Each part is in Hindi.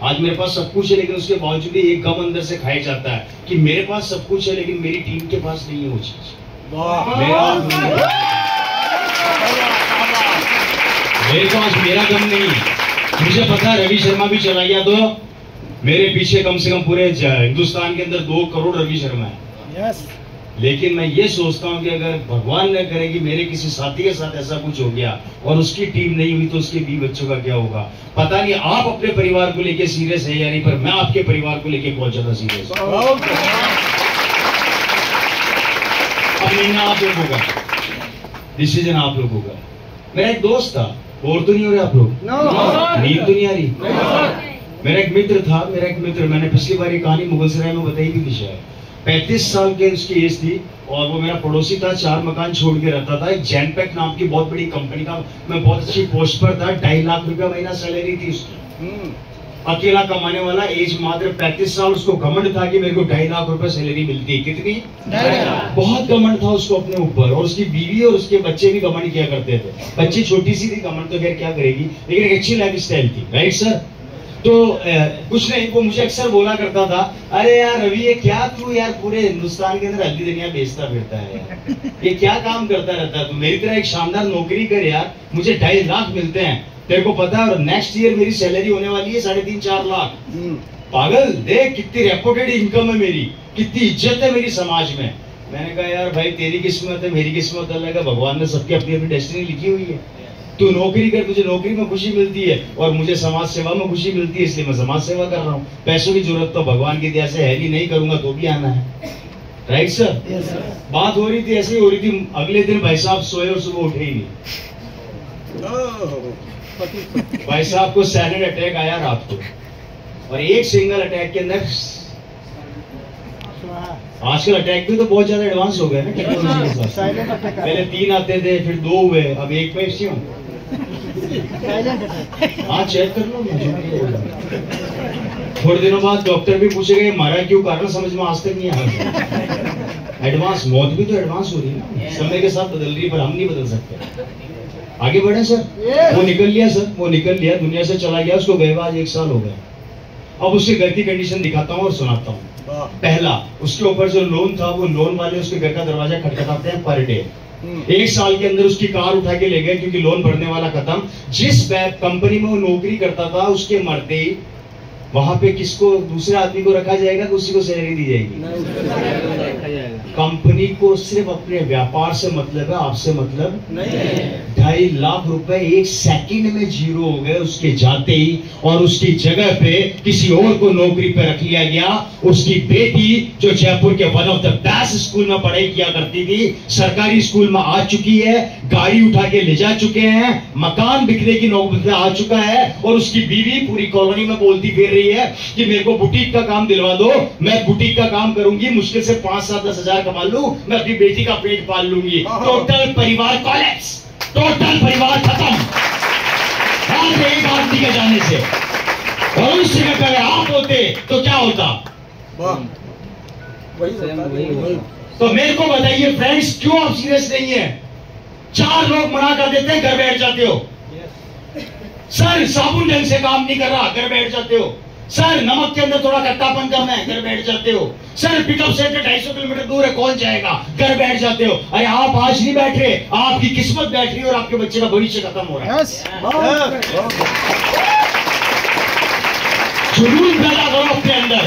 आज मेरे पास सब कुछ है, लेकिन उसके बावजूद भी एक गम अंदर से खाया जाता है कि मेरे पास सब कुछ है लेकिन मेरी टीम के पास नहीं है वो चीज। मेरे पास मेरा गम नहीं है। मुझे पता है रवि शर्मा भी चला गया तो मेरे पीछे कम से कम पूरे हिंदुस्तान के अंदर 2 करोड़ रवि शर्मा है। लेकिन मैं ये सोचता हूं कि अगर भगवान न करे कि मेरे किसी साथी के साथ ऐसा कुछ हो गया और उसकी टीम नहीं हुई तो उसके 20 बच्चों का क्या होगा। पता नहीं आप अपने परिवार को लेके सीरियस है या नहीं, पर मैं आपके परिवार को लेके बहुत ज्यादा सीरियस हूं। अब निर्णय आप लोगों का, डिसीजन आप लोगों का। मेरा एक दोस्त था, और तो नहीं हो रहे आप लोग? नींद तो नहीं आ रही? मेरा एक मित्र था, मैंने पिछली बार ये कहानी मुगलसराय में बताई भी थी शायद। 35 साल की उसकी एज थी और वो मेरा पड़ोसी था, 4 मकान छोड़ के रहता था। एक जैनपैक नाम की बहुत बड़ी कंपनी का, मैं बहुत अच्छी पोस्ट पर था, 2.5 लाख रुपया महीना सैलरी थी उसकी। अकेला कमाने वाला, एज मात्र 35 साल। उसको घमंड था कि मेरे को 2.5 लाख रुपए सैलरी मिलती है। कितनी? बहुत घमंड था उसको अपने ऊपर, और उसकी बीवी और उसके बच्चे भी घमंड किया करते थे। बच्ची छोटी सी थी, घमंड तो खैर क्या करेगी, लेकिन एक अच्छी लाइफ स्टाइल थी। Right sir? तो कुछ नहीं, वो मुझे अक्सर बोला करता था, अरे यार रवि ये क्या तू यार पूरे हिंदुस्तान के अंदर हल्दी धनिया बेचता फिरता है यार, ये क्या काम करता रहता है तू, मेरी तरह एक शानदार नौकरी कर यार, मुझे 2.5 लाख मिलते हैं, तेरे को पता है, और नेक्स्ट ईयर मेरी सैलरी होने वाली है 3.5-4 लाख। पागल, देख कितनी रेपुटेड इनकम है मेरी, कितनी इज्जत है मेरी समाज में। मैंने कहा यार भाई तेरी किस्मत है, मेरी किस्मत अलग है, भगवान ने सबकी अपनी अपनी डेस्टिनी लिखी हुई है। तू नौकरी कर, तुझे नौकरी में खुशी मिलती है और मुझे समाज सेवा में खुशी मिलती है, इसलिए मैं समाज सेवा कर रहा हूँ। पैसों की जरूरत तो भगवान की दया से है ही, नहीं करूंगा तो भी आना है। Right sir? yes, sir. बात हो रही थी, ऐसे ही हो रही थी। अगले दिन भाई साहब सोए और सुबह उठे ही नहीं। भाई साहब को साइलेंट अटैक आया रात को, और एक सिंगल अटैक के अंदर, आजकल अटैक भी तो बहुत ज्यादा एडवांस हो गए ना टेक्नोलॉजी के साथ। पहले 3 आते थे, फिर 2 हुए, अब 1 पे इसी हूँ। हाँ चेक कर लो, थोड़े दिनों बाद डॉक्टर भी पूछेगा मारा क्यों, कारण समझ में आज तक नहीं आया। एडवांस मौत भी तो एडवांस हो रही है ना, समय के साथ बदल रही है, पर हम नहीं बदल सकते। आगे बढ़े सर। वो निकल लिया सर, वो निकल लिया, दुनिया से चला गया, उसको गए आज 1 साल हो गया। अब उसके घर की कंडीशन दिखाता हूँ और सुनाता हूँ। पहला, उसके ऊपर जो लोन था, वो लोन वाले उसके घर का दरवाजा खटखटाते हैं पर डे। 1 साल के अंदर उसकी कार उठा के ले गए क्योंकि लोन भरने वाला खत्म। जिस कंपनी में वो नौकरी करता था, उसके मरते ही वहां पे किसको, दूसरे आदमी को रखा जाएगा कि उसी को सैलरी दी जाएगी? कंपनी को सिर्फ अपने व्यापार से मतलब है, आपसे मतलब नहीं। 2.5 लाख रुपए 1 सेकंड में जीरो हो गए उसके जाते ही, और उसकी जगह पे किसी और को नौकरी पे रख लिया गया। उसकी बेटी जो जयपुर के one of the best school में पढ़ाई किया करती थी, सरकारी स्कूल में आ चुकी है, गाड़ी उठा के ले जा चुके हैं, मकान बिकने की नौबत में आ चुका है, और उसकी बीवी पूरी कॉलोनी में बोलती फिर रही है कि मेरे को बुटीक का काम दिलवा दो, मैं बुटीक का काम करूंगी, मुश्किल से 5-7-10 हजार कमा लूं, मैं अपनी बेटी का पेट पाल लूंगी। टोटल परिवार कॉलेप्स, टोटल परिवार खत्म, हाथ एक आदमी के जाने से। और उस जगह अगर आप होते तो क्या होता? तो मेरे को बताइए फ्रेंड्स, क्यों आप सीरियस नहीं है? 4 लोग मना कर देते हैं, घर बैठ जाते हो। सर साबुन ढंग से काम नहीं कर रहा, घर बैठ जाते हो। सर नमक के अंदर थोड़ा खट्टापन कम है, घर बैठ जाते हो। सर पिकअप से 250 किलोमीटर दूर है, कौन जाएगा, घर बैठ जाते हो। अरे आप आज नहीं बैठ रहे, आपकी किस्मत बैठ रही है और आपके बच्चे का भविष्य खत्म हो रहा है। जुनून पैदा करो अपने अंदर।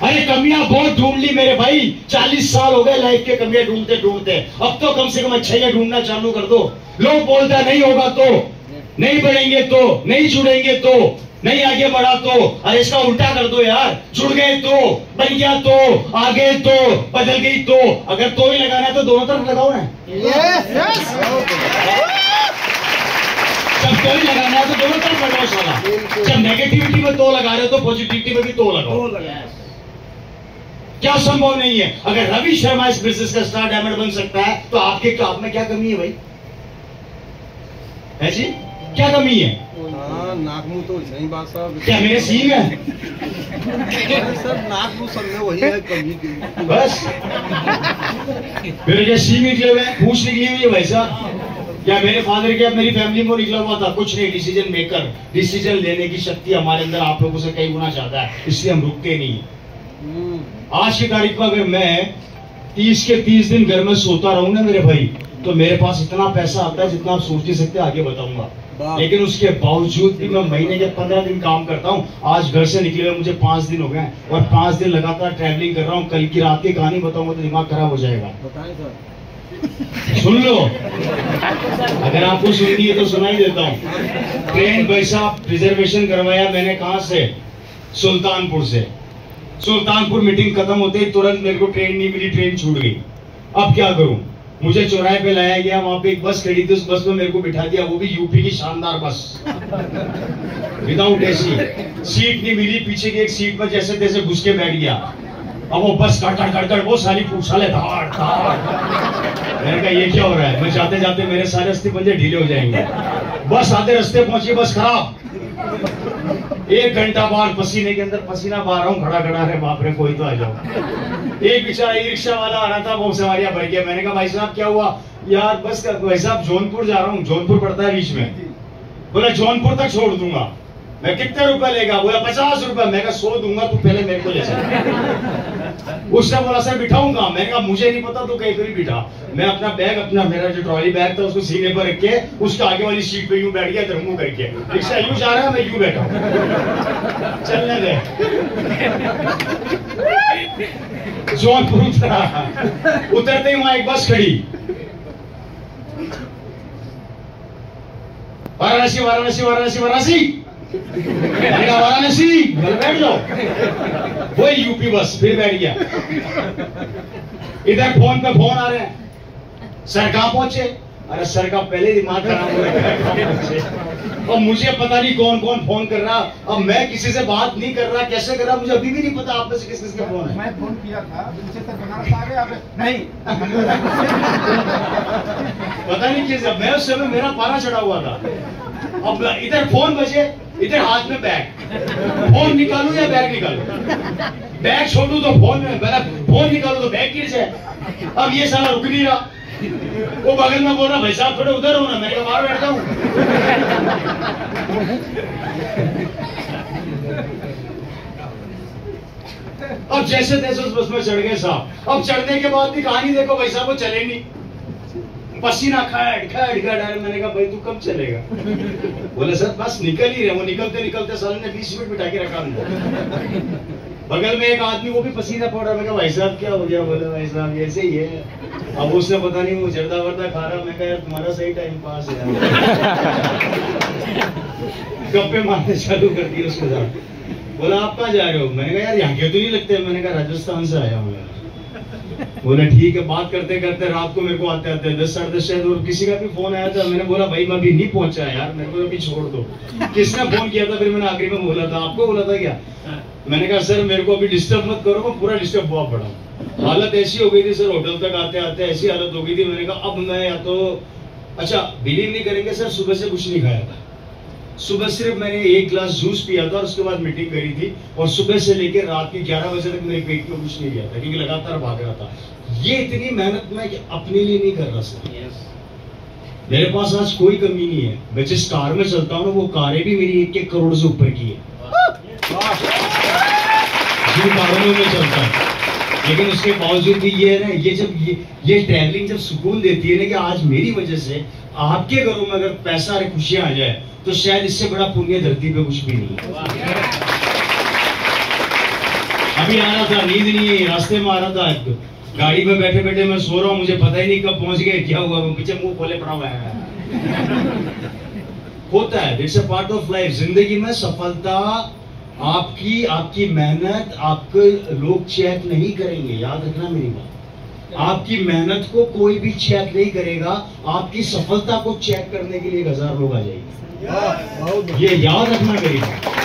अरे कमियां बहुत ढूंढ ली मेरे भाई, 40 साल हो गए लाइफ के कमियां ढूंढते ढूंढते, अब तो कम से कम अच्छाइयां ढूंढना चालू कर दो। लोग बोलता नहीं होगा तो, नहीं बढ़ेंगे तो, नहीं जुड़ेंगे तो, नहीं आगे बढ़ा तो। अरे इसका उल्टा कर दो यार, जुड़ गए तो, बन गया तो, आगे तो, बदल गई तो। अगर तो ही लगाना है तो दोनों तरफ लगाओ ना। जब तो ही लगाना है तो दोनों तरफ लगाओ साला। जब नेगेटिविटी में तो लगा रहे हो तो पॉजिटिविटी में भी तो लगाओ। क्या संभव नहीं है? अगर रवि शर्मा इस बिजनेस का स्टार डायमंड बन सकता है तो आपके आप में क्या कमी है भाई? है जी, क्या कमी है? नाक मुंह तो सही बात साहब, क्या मेरे सींग है? सर नाक मुंह सब में वही है कमी की बस। मेरे क्या सींग निकले हुए हैं, पूछ निकली हुई है भाई साहब। या मेरे फादर के मेरी फैमिली में निकला हुआ था, कुछ नहीं। डिसीजन मेकर, डिसीजन लेने की शक्ति हमारे अंदर आप लोगों से कई गुना ज्यादा है, इसलिए हम रुकते नहीं। आज की तारीख में अगर मैं 30 के 30 दिन घर में सोता रहूं ना मेरे भाई, तो मेरे पास इतना पैसा आता है जितना आप सोच नहीं सकते, आगे बताऊंगा। लेकिन उसके बावजूद भी मैं महीने के 15 दिन काम करता हूँ। आज घर से निकले हुए मुझे 5 दिन हो गए और 5 दिन लगातार ट्रैवलिंग कर रहा हूँ। कल की रात की कहानी बताऊंगा तो दिमाग खराब हो जाएगा। सुन लो, अगर आपको सुननी है तो सुनाई देता हूँ। ट्रेन भाई साहब रिजर्वेशन करवाया मैंने, कहां से? सुल्तानपुर से। सुल्तानपुर मीटिंग खत्म होते ही तुरंत मेरे को ट्रेन नहीं मिली, ट्रेन छूट गई। अब क्या करूं? मुझे चौराहे पे लाया गया, वहां पे एक बस खड़ी थी, उस बस में मेरे को बिठा दिया, वो भी यूपी की शानदार बस विदाउट एसी। सीट नहीं मिली, पीछे की एक सीट पर जैसे तैसे घुस के बैठ गया। अब वो बस कड़कड़ वो साली पूछाले धाड़ धाड़। मैंने कहा ये क्या हो रहा है? मैं जाते जाते मेरे सारे अस्थि पंजे ढीले हो जाएंगे। बस आधे रास्ते पहुंची, बस खराब। 1 घंटा बाद पसीने के अंदर पसीना बहा रहा हूँ, खड़ा खड़ा है, बाप रे कोई तो आ जाओ। एक बेचारा ई रिक्शा वाला आ रहा था, वो सवारियां भर गया। मैंने कहा भाई साहब क्या हुआ? यार बस भाई साहब जौनपुर जा रहा हूँ, जौनपुर पड़ता है बीच में। बोला जौनपुर तक छोड़ दूंगा। मैं कितने रुपए लेगा? बोला 50 रुपए। मैं कहा 100 दूंगा, तू पहले मेरे को ले चल। उसने बोला सर बिठाऊंगा। मैंने कहा मुझे नहीं पता, तू कहीं पर भी बिठा। मैं अपना बैग, अपना मेरा जो ट्रॉली बैग था उसको सीने पर रख के उसके आगे वाली सीट पे यूं बैठ गया, इधर मुंह करके। रिक्शा यूं जा रहा है, मैं यूं बैठा। चलने दे। जौनपुर उतरा, उतरते ही वहां एक बस खड़ी, वाराणसी वाराणसी वाराणसी वाराणसी। वाराणसी, बैठ जाओ। वही यूपी बस, फिर बैठ गया। इधर फोन पे फोन आ रहे हैं, सर कहां पहुंचे? अरे सर का पहले दिमाग खराब हो रहा है। और मुझे पता नहीं कौन कौन फोन कर रहा। अब मैं किसी से बात नहीं कर रहा, कैसे कर रहा मुझे अभी भी नहीं पता। आप में से किस किसका फोन है? मैं फोन किया था, बनारस आ गए आप? नहीं पता नहीं किस। मैं उस समय मेरा पारा चढ़ा हुआ था। अब इधर फोन बजे, इधर हाथ में बैग। फोन निकालू या बैग निकालू? बैग छोड़ू तो फोन में, फोन निकालू तो बैग गिर जाए। अब ये साला रुक नहीं रहा। वो बगल में बोल रहा भाई साहब थोड़े उधर हो ना। मैंने कहा बाहर बैठ जाऊं। अब जैसे तैसे उस बस में चढ़ गए साहब। अब चढ़ने के बाद भी कहानी देखो, भाई साहब वो चले नहीं, पसीना खड़ खड़ खड़। मैंने कहा भाई तू कब चलेगा? बोले सर बस निकल ही रहे। वो निकलते निकलते साले ने 20 मिनट बिठा के रखा अंदर। बगल में एक आदमी, वो भी पसीना पड़ रहा। मैं कहा भाई साहब क्या हो गया? बोले भाई साहब ऐसे ही है। अब उसने पता नहीं वो जर्दा वर्दा खा रहा। मैं कहा यार तुम्हारा सही टाइम पास है। गप्पे मारने चालू कर दिए उसके साथ। बोला आप कहाँ जा रहे हो? मैंने कहा यार यहाँ के तो नहीं लगते। मैंने कहा राजस्थान से आया हूँ। बोला ठीक है। बात करते करते रात को मेरे को आते आते 10 साढ़े 10 शायद, और किसी का भी फोन आया था। मैंने बोला भाई मैं अभी नहीं पहुंचा यार, मेरे को अभी छोड़ दो। किसने फोन किया था? फिर मैंने आखिरी में बोला था, आपको बोला था क्या? मैंने कहा सर मेरे को अभी डिस्टर्ब मत करो, मैं पूरा डिस्टर्ब बहुत पड़ा। हालत ऐसी हो गई थी सर, होटल तक आते आते ऐसी हालत हो गई थी। मैंने कहा अब मैं या तो, अच्छा बिलीव नहीं करेंगे सर, सुबह से कुछ नहीं खाया था। सुबह सिर्फ मैंने 1 गिलास जूस पिया था और उसके बाद मीटिंग करी थी। और सुबह से लेकर रात के 11 बजे तक मेरे पेट में कुछ नहीं गया था, क्योंकि लगातार भाग रहा था। ये इतनी मेहनत मैं अपने लिए नहीं कर रहा सर। मेरे पास आज कोई कमी नहीं है। मैं जिस कार में चलता हूँ ना, वो कारें भी मेरी 1-1 करोड़ से ऊपर की है, जिन कारों में मैं चलता हूँ। लेकिन उसके बावजूद भी ये है ना, ये जब ये ट्रैवलिंग जब सुकून देती है ना, कि आज मेरी वजह से आपके घरों में अगर पैसा और खुशियां आ जाए, तो शायद इससे बड़ा पुण्य धरती पे कुछ भी नहीं है। अभी आ रहा था, नींद नहीं है, रास्ते में आ रहा था, गाड़ी में बैठे बैठे मैं सो रहा हूँ, मुझे पता ही नहीं कब पहुंच गए, क्या हुआ, पीछे मुंह खोले पड़ा हुआ है। होता है, it's a part of life. जिंदगी में सफलता आपकी मेहनत आपके लोग चेक नहीं करेंगे, याद रखना मेरी बात। आपकी मेहनत को कोई भी चेक नहीं करेगा, आपकी सफलता को चेक करने के लिए 1000 लोग आ जाएंगे। ये याद रखना मेरी बात।